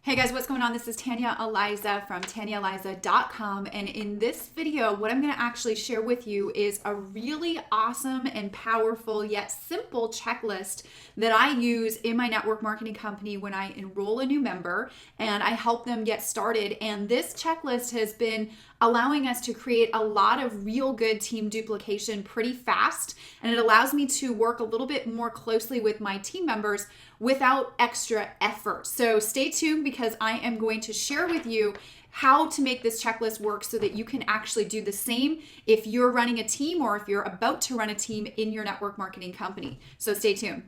Hey guys, what's going on? This is Tanya Eliza from TanyaEliza.com, and in this video, what I'm going to actually share with you is a really awesome and powerful yet simple checklist that I use in my network marketing company when I enroll a new member and I help them get started. And this checklist has been allowing us to create a lot of real good team duplication pretty fast, and it allows me to work a little bit more closely with my team members without extra effort. So stay tuned because I am going to share with you how to make this checklist work so that you can actually do the same if you're running a team or if you're about to run a team in your network marketing company. So stay tuned.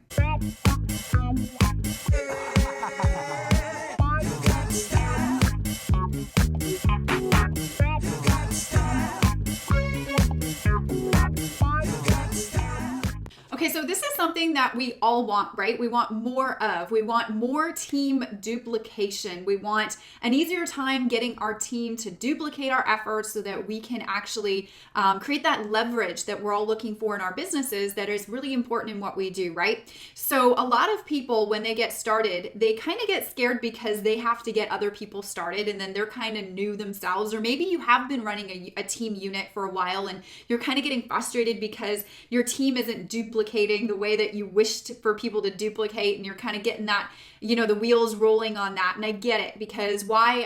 Okay, so this is something that we all want, right? We want more of. We want more team duplication. We want an easier time getting our team to duplicate our efforts so that we can actually create that leverage that we're all looking for in our businesses that is really important in what we do, right? So a lot of people, when they get started, they kind of get scared because they have to get other people started and then they're kind of new themselves. Or maybe you have been running a team unit for a while and you're kind of getting frustrated because your team isn't duplicating the way that you wished for people to duplicate, and you're kind of getting that, the wheels rolling on that. And I get it, because I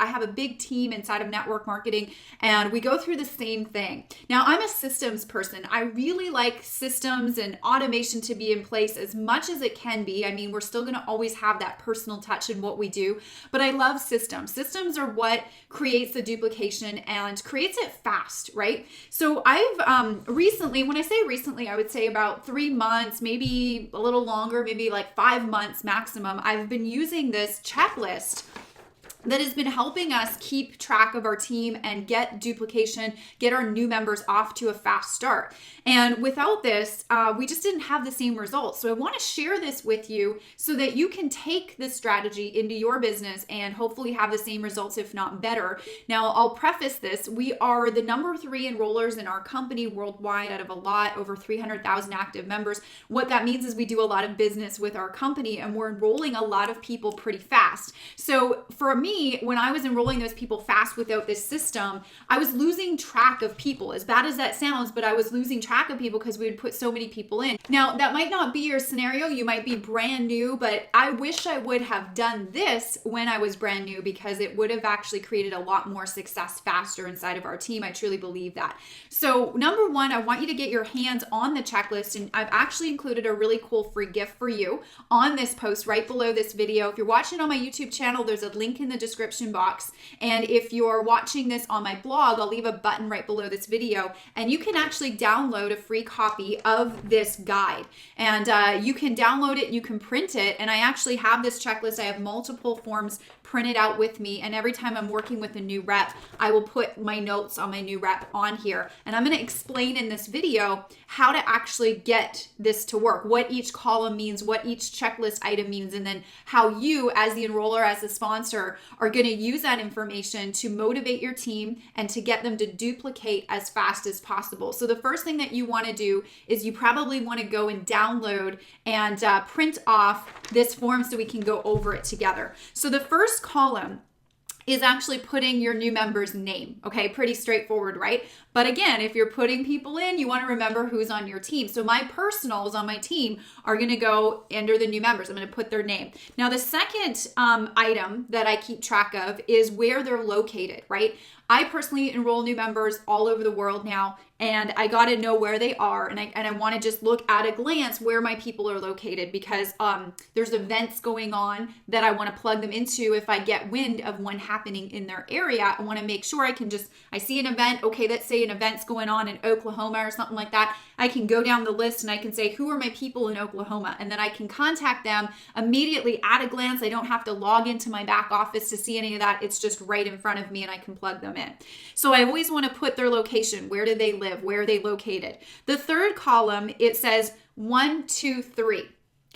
have a big team inside of network marketing, and we go through the same thing. Now, I'm a systems person. I really like systems and automation to be in place as much as it can be. I mean, we're still going to always have that personal touch in what we do, but I love systems. Systems are what creates the duplication and creates it fast, right? So I've recently, when I say recently, I would say about 3 months, maybe a little longer, maybe like 5 months maximum, I've been using this checklist that has been helping us keep track of our team and get duplication, get our new members off to a fast start. And without this, we just didn't have the same results. So I want to share this with you so that you can take this strategy into your business and hopefully have the same results, if not better. Now, I'll preface this. We are the number 3 enrollers in our company worldwide out of over 300,000 active members. What that means is we do a lot of business with our company and we're enrolling a lot of people pretty fast. So for me, when I was enrolling those people fast without this system, I was losing track of people. As bad as that sounds, but I was losing track of people because we would put so many people in. Now, that might not be your scenario. You might be brand new, but I wish I would have done this when I was brand new because it would have actually created a lot more success faster inside of our team. I truly believe that. So number 1, I want you to get your hands on the checklist, and I've actually included a really cool free gift for you on this post right below this video. If you're watching on my YouTube channel, there's a link in the description box. And if you're watching this on my blog, I'll leave a button right below this video, and you can actually download a free copy of this guide. And you can download it, you can print it, and I actually have this checklist. I have multiple forms printed out with me, and every time I'm working with a new rep, I will put my notes on my new rep on here. And I'm going to explain in this video how to actually get this to work, what each column means, what each checklist item means, and then how you as the enroller, as the sponsor, are going to use that information to motivate your team and to get them to duplicate as fast as possible. So the first thing that you want to do is you probably want to go and download and print off this form so we can go over it together. So the first column is actually putting your new member's name. Okay, pretty straightforward, right? But again, if you're putting people in, you want to remember who's on your team. So my personals on my team are going to go under the new members. I'm going to put their name. Now, the second item that I keep track of is where they're located, right? I personally enroll new members all over the world now, and I got to know where they are, and I want to just look at a glance where my people are located because there's events going on that I want to plug them into. If I get wind of one happening in their area, I want to make sure I see an event. Okay, let's say an event's going on in Oklahoma or something like that. I can go down the list and I can say, who are my people in Oklahoma? And then I can contact them immediately at a glance. I don't have to log into my back office to see any of that. It's just right in front of me and I can plug them in. So I always want to put their location. Where do they live? Where are they located? The third column, it says 1, 2, 3.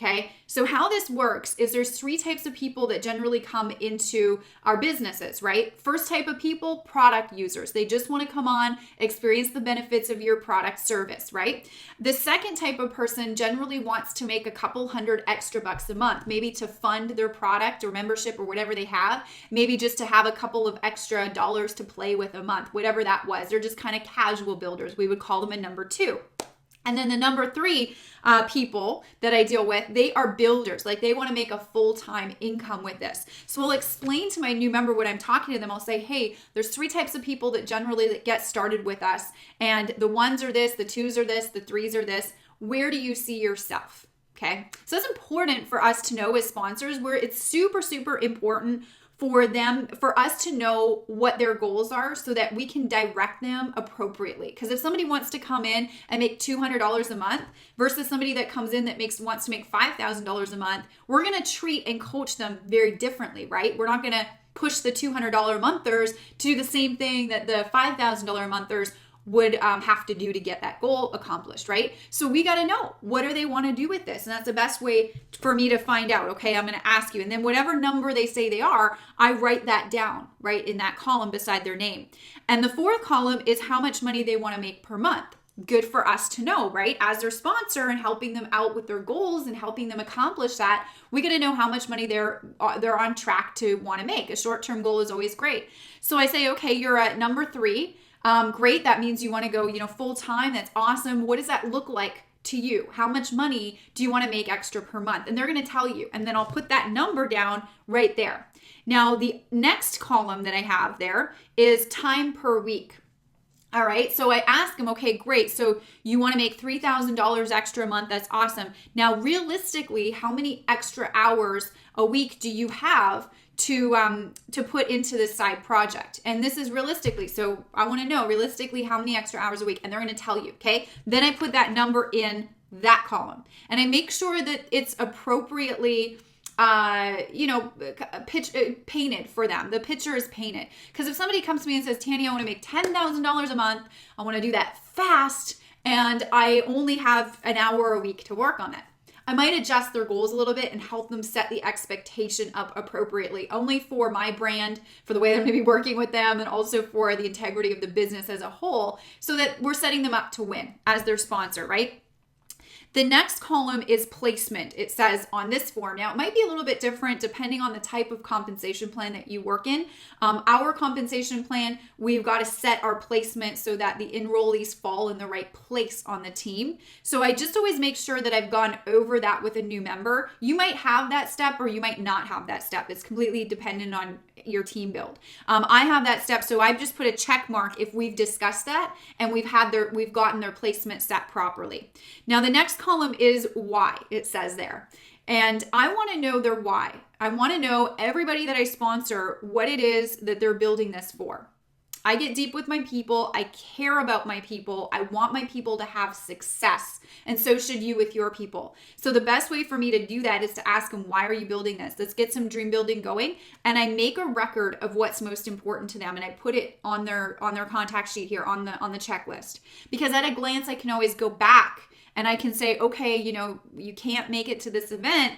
Okay, so how this works is there's 3 types of people that generally come into our businesses, right? First type of people, product users. They just want to come on, experience the benefits of your product service, right? The second type of person generally wants to make a couple hundred extra bucks a month, maybe to fund their product or membership or whatever they have, maybe just to have a couple of extra dollars to play with a month, whatever that was. They're just kind of casual builders. We would call them a number 2. And then the number 3 people that I deal with, they are builders. Like they want to make a full-time income with this. So I'll explain to my new member when I'm talking to them. I'll say, hey, there's 3 types of people that generally get started with us. And the 1s are this, the 2s are this, the 3s are this. Where do you see yourself? Okay. So it's important for us to know as sponsors where it's super, super important for us to know what their goals are so that we can direct them appropriately. Because if somebody wants to come in and make $200 a month versus somebody that comes in that wants to make $5,000 a month, we're going to treat and coach them very differently, right? We're not going to push the $200 a monthers to do the same thing that the $5,000 a monthers would have to do to get that goal accomplished, right? So we got to know, what do they want to do with this? And that's the best way for me to find out. Okay, I'm going to ask you. And then whatever number they say they are, I write that down, right, in that column beside their name. And the 4th column is how much money they want to make per month. Good for us to know, right? As their sponsor and helping them out with their goals and helping them accomplish that, we got to know how much money they're on track to want to make. A short-term goal is always great. So I say, okay, you're at number 3. Great. That means you want to go, full time. That's awesome. What does that look like to you? How much money do you want to make extra per month? And they're going to tell you. And then I'll put that number down right there. Now, the next column that I have there is time per week. All right. So I ask them, okay, great. So you want to make $3,000 extra a month. That's awesome. Now, realistically, how many extra hours a week do you have to put into this side project? And this is realistically. So I want to know realistically how many extra hours a week, and they're going to tell you. Okay. Then I put that number in that column and I make sure that it's appropriately painted for them. The picture is painted. Because if somebody comes to me and says, Tanny, I want to make $10,000 a month, I want to do that fast, and I only have an hour a week to work on it, I might adjust their goals a little bit and help them set the expectation up appropriately, only for my brand, for the way I'm going to be working with them, and also for the integrity of the business as a whole, so that we're setting them up to win as their sponsor, right? The next column is placement. It says on this form. Now, it might be a little bit different depending on the type of compensation plan that you work in. Our compensation plan, we've got to set our placement so that the enrollees fall in the right place on the team. So I just always make sure that I've gone over that with a new member. You might have that step or you might not have that step. It's completely dependent on your team build. I have that step, so I've just put a check mark if we've discussed that and we've gotten their placement set properly. Now, the next column is why, it says there. And I want to know their why. I want to know everybody that I sponsor, what it is that they're building this for. I get deep with my people. I care about my people. I want my people to have success. And so should you with your people. So the best way for me to do that is to ask them, why are you building this? Let's get some dream building going. And I make a record of what's most important to them. And I put it on their contact sheet here on the checklist. Because at a glance, I can always go back and I can say, okay, you can't make it to this event,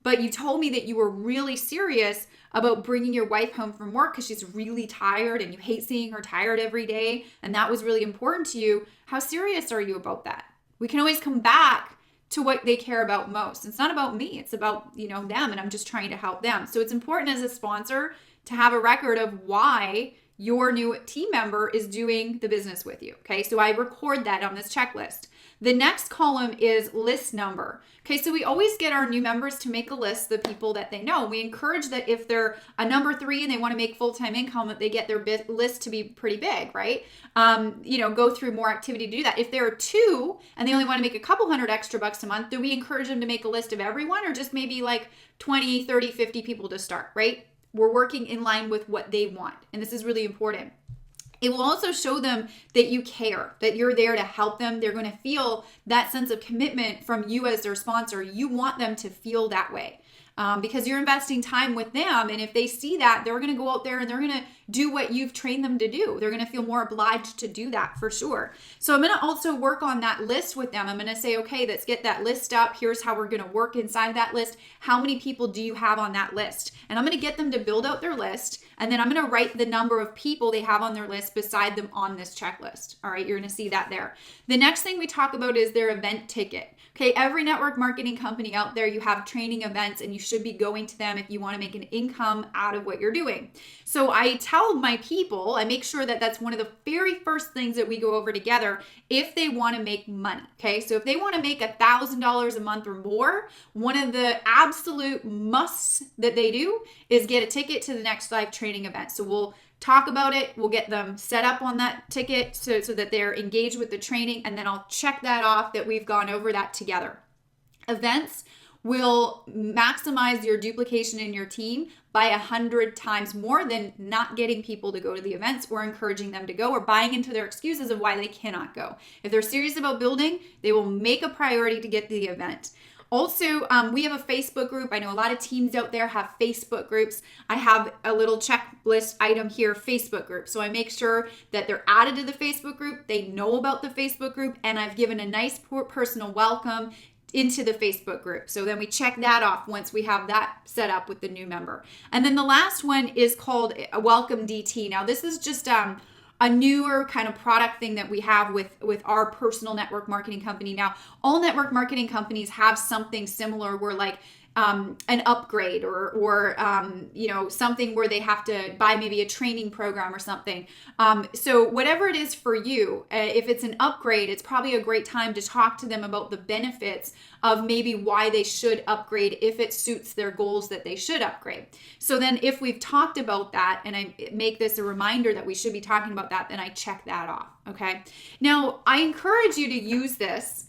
but you told me that you were really serious about bringing your wife home from work because she's really tired and you hate seeing her tired every day. And that was really important to you. How serious are you about that? We can always come back to what they care about most. It's not about me. It's about, them, and I'm just trying to help them. So it's important as a sponsor to have a record of why your new team member is doing the business with you. Okay, so I record that on this checklist. The next column is list number. Okay, so we always get our new members to make a list, the people that they know. We encourage that if they're a number 3 and they want to make full-time income, that they get their list to be pretty big, right? Go through more activity to do that. If they're 2 and they only want to make a couple hundred extra bucks a month, do we encourage them to make a list of everyone, or just maybe like 20, 30, 50 people to start, right? We're working in line with what they want. And this is really important. It will also show them that you care, that you're there to help them. They're going to feel that sense of commitment from you as their sponsor. You want them to feel that way. because you're investing time with them. And if they see that, they're going to go out there and they're going to do what you've trained them to do. They're going to feel more obliged to do that for sure. So I'm going to also work on that list with them. I'm going to say, okay, let's get that list up. Here's how we're going to work inside that list. How many people do you have on that list? And I'm going to get them to build out their list. And then I'm going to write the number of people they have on their list beside them on this checklist. All right, you're going to see that there. The next thing we talk about is their event ticket. Okay, every network marketing company out there, you have training events and you should be going to them if you want to make an income out of what you're doing. So I tell my people, I make sure that that's one of the very first things that we go over together if they want to make money. Okay, so if they want to make $1,000 a month or more, one of the absolute musts that they do is get a ticket to the next live training event. So we'll talk about it. We'll get them set up on that ticket so that they're engaged with the training. And then I'll check that off that we've gone over that together. Events will maximize your duplication in your team by 100 times more than not getting people to go to the events or encouraging them to go or buying into their excuses of why they cannot go. If they're serious about building, they will make a priority to get to the event. Also, we have a Facebook group. I know a lot of teams out there have Facebook groups. I have a little checklist item here, Facebook group. So I make sure that they're added to the Facebook group. They know about the Facebook group, and I've given a nice personal welcome into the Facebook group. So then we check that off once we have that set up with the new member. And then the last one is called a Welcome DT. Now this is just a newer kind of product thing that we have with our personal network marketing company. Now, all network marketing companies have something similar where like an upgrade or something where they have to buy maybe a training program or something. So whatever it is for you, if it's an upgrade, it's probably a great time to talk to them about the benefits of maybe why they should upgrade if it suits their goals that they should upgrade. So then if we've talked about that and I make this a reminder that we should be talking about that, then I check that off. Okay. Now I encourage you to use this.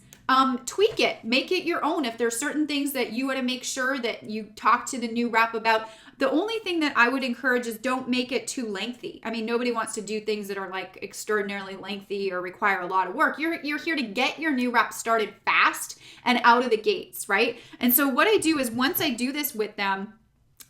Tweak it, make it your own. If there's certain things that you want to make sure that you talk to the new rep about, the only thing that I would encourage is don't make it too lengthy. I mean, nobody wants to do things that are like extraordinarily lengthy or require a lot of work. You're here to get your new rep started fast and out of the gates, right? And so what I do is once I do this with them,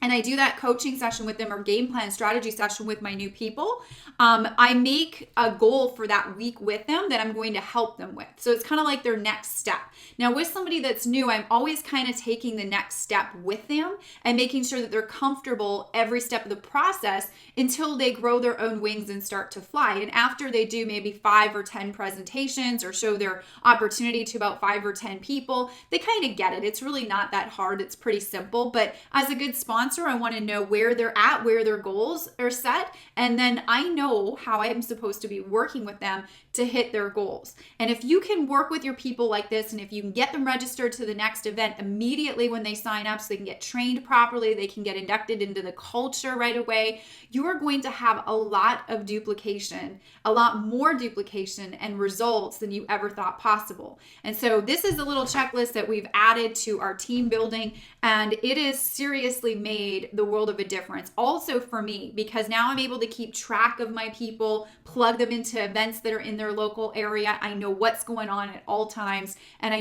and I do that coaching session with them or game plan strategy session with my new people, I make a goal for that week with them that I'm going to help them with. So it's kind of like their next step. Now with somebody that's new, I'm always kind of taking the next step with them and making sure that they're comfortable every step of the process until they grow their own wings and start to fly. And after they do maybe 5 or 10 presentations or show their opportunity to about 5 or 10 people, they kind of get it. It's really not that hard. It's pretty simple. But as a good sponsor, I want to know where they're at, where their goals are set, and then I know how I'm supposed to be working with them to hit their goals. And if you can work with your people like this, and if you can get them registered to the next event immediately when they sign up so they can get trained properly, they can get inducted into the culture right away, you are going to have a lot of duplication, a lot more duplication and results than you ever thought possible. And so this is a little checklist that we've added to our team building, and it is seriously made the world of a difference. Also for me, because now I'm able to keep track of my people, plug them into events that are in their local area. I know what's going on at all times, and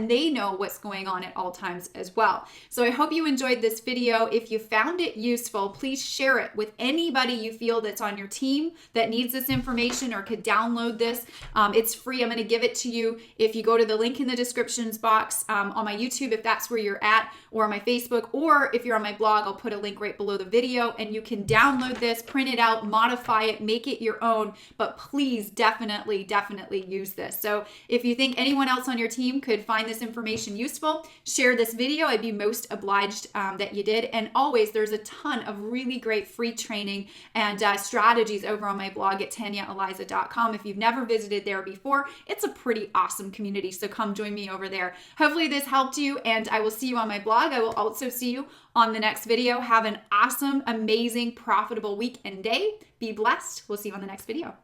they know what's going on at all times as well. So I hope you enjoyed this video. If you found it useful, please share it with anybody you feel that's on your team that needs this information or could download this. It's free. I'm going to give it to you if you go to the link in the descriptions box on my YouTube, if that's where you're at, or on my Facebook, or if you're on my blog, I'll put a link right below the video, and you can download this, print it out, modify it, make it your own, but please definitely use this. So if you think anyone else on your team could find this information useful, share this video. I'd be most obliged that you did. And always, there's a ton of really great free training and strategies over on my blog at tanyaeliza.com. If you've never visited there before, it's a pretty awesome community. So come join me over there. Hopefully this helped you, and I will see you on my blog. I will also see you on the next video. Have an awesome, amazing, profitable week and day. Be blessed. We'll see you on the next video.